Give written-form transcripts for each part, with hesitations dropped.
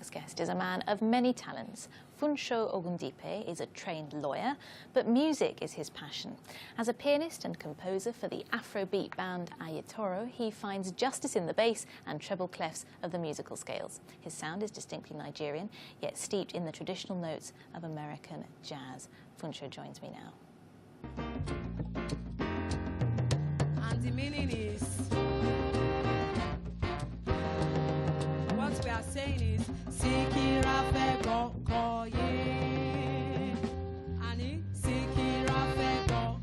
next guest is a man of many talents. Funsho Ogundipe is a trained lawyer, but music is his passion. As a pianist and composer for the Afrobeat band Ayetoro, he finds justice in the bass and treble clefs of the musical scales. His sound is distinctly Nigerian, yet steeped in the traditional notes of American jazz. Funsho joins me now. And the meaning is, what we are saying is, Sikira fe go ye, ani Sikira fe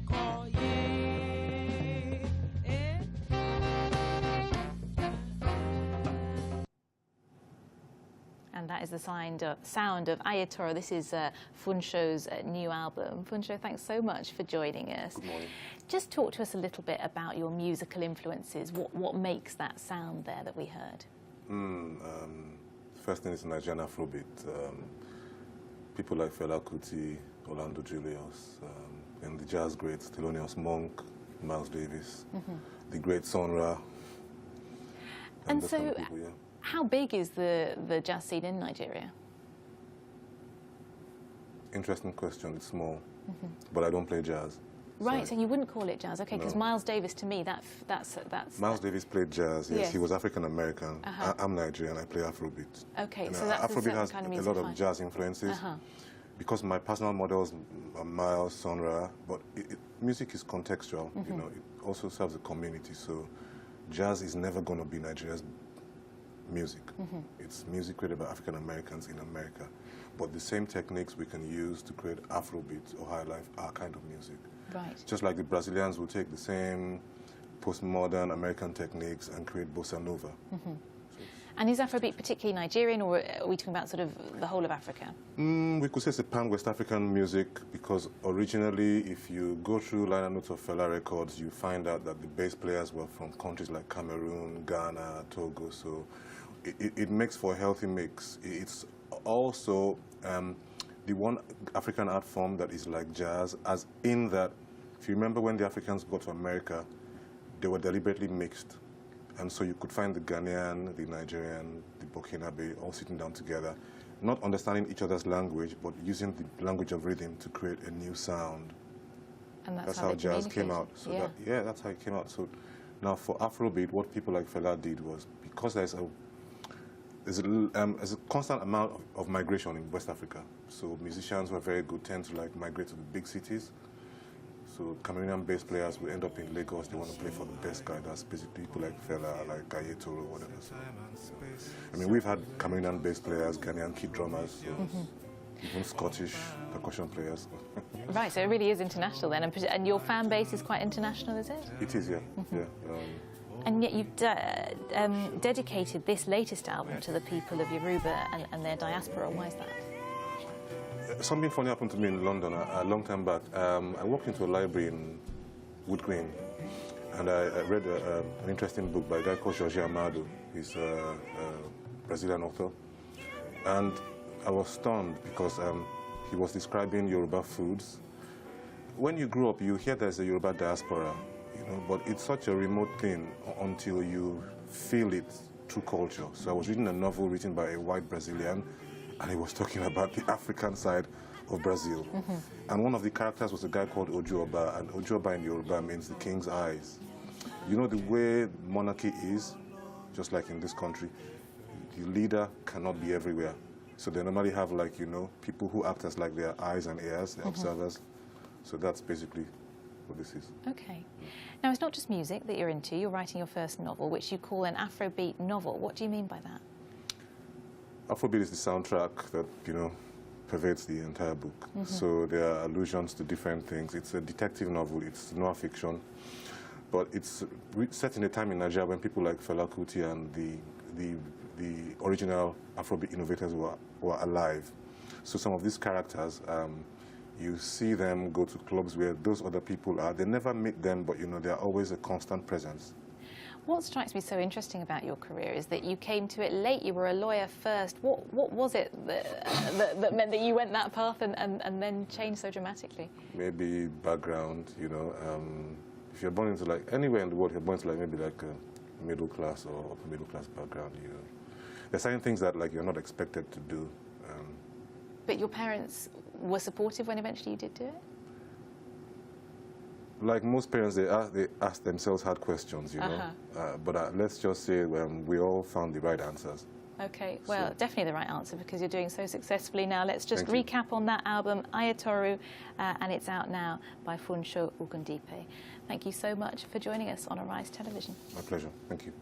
go ye. And that is the sound of Ayetoro. This is Funsho's new album. Funsho, thanks so much for joining us. Good morning. Just talk to us a little bit about your musical influences. What makes that sound there that we heard? First thing is Nigerian Afrobeat. People like Fela Kuti, Orlando Julius, and the jazz greats, Thelonious Monk, Miles Davis, the great Sonra. And those so, kind of people, yeah. How big is the jazz scene in Nigeria? Interesting question. It's small, but I don't play jazz. Right, so you wouldn't call it jazz, okay? Because No. Miles Davis, to me, that's Miles Davis played jazz. Yes, Yes. he was African American. I'm Nigerian. I play Afrobeat. Okay, And, so that's a Afrobeat certain has kind of a music lot of line. jazz influences. Because my personal models are Miles, Sonra, but music is contextual. You know, it also serves the community. So, jazz is never going to be Nigeria's music. It's music created by African Americans in America, but the same techniques we can use to create Afrobeat or high life are kind of music. Right. Just like the Brazilians will take the same postmodern American techniques and create bossa nova. And is Afrobeat particularly Nigerian, or are we talking about sort of the whole of Africa? We could say it's a pan-West African music because originally, if you go through liner notes of Fela records, you find out that the bass players were from countries like Cameroon, Ghana, Togo, so it makes for a healthy mix. It's also the one African art form that is like jazz, as in that, if you remember when the Africans got to America, they were deliberately mixed. And so you could find the Ghanaian, the Nigerian, the Burkinabe all sitting down together, not understanding each other's language, but using the language of rhythm to create a new sound. And That's how jazz came out. So yeah. that's how it came out. So now for Afrobeat, what people like Fela did was, because there's a constant amount of migration in West Africa. So musicians who are very good tend to like migrate to the big cities. So Cameroonian bass players will end up in Lagos. They want to play for the best guy. That's basically people like Fela, like Ayetoro, whatever. So, I mean, we've had Cameroonian bass players, Ghanaian key drummers, so even Scottish percussion players. Right, so it really is international then, and your fan base is quite international, is it? It is, yeah. And yet you've dedicated this latest album to the people of Yoruba and their diaspora. Why is that? Something funny happened to me in London a long time back. I walked into a library in Wood Green, and I read an interesting book by a guy called Jorge Amado. He's a Brazilian author. And I was stunned because he was describing Yoruba foods. When you grow up, you hear there's a Yoruba diaspora, you know, but it's such a remote thing until you feel it through culture. So I was reading a novel written by a white Brazilian, and he was talking about the African side of Brazil. And one of the characters was a guy called Asoju Oba, and Asoju Oba in Yoruba means the king's eyes. You know the way monarchy is, just like in this country, the leader cannot be everywhere. So they normally have, like, you know, people who act as like their eyes and ears, the observers. So that's basically what this is. Okay. Now, it's not just music that you're into. You're writing your first novel, which you call an Afrobeat novel. What do you mean by that? Afrobeat is the soundtrack that, you know, pervades the entire book. So there are allusions to different things. It's a detective novel. It's noir fiction. But it's set in a time in Nigeria when people like Fela Kuti and the original Afrobeat innovators were alive. So some of these characters, you see them go to clubs where those other people are. They never meet them, but, you know, they're always a constant presence. What strikes me so interesting about your career is that you came to it late. You were a lawyer first. What was it that meant that you went that path and then changed so dramatically? Maybe background, you know. If you're born into, like, anywhere in the world, you're born into, like, maybe like a middle class or upper middle class background, you know. there's certain things that like you're not expected to do. But your parents were supportive when eventually you did do it? Like most parents, they ask themselves hard questions, you know. But let's just say we all found the right answers. Okay, well, definitely the right answer because you're doing so successfully now. Let's just Thank you. recap on that album, Ayetoro, and it's out now by Funsho Ogundipe. Thank you so much for joining us on Arise Television. My pleasure. Thank you.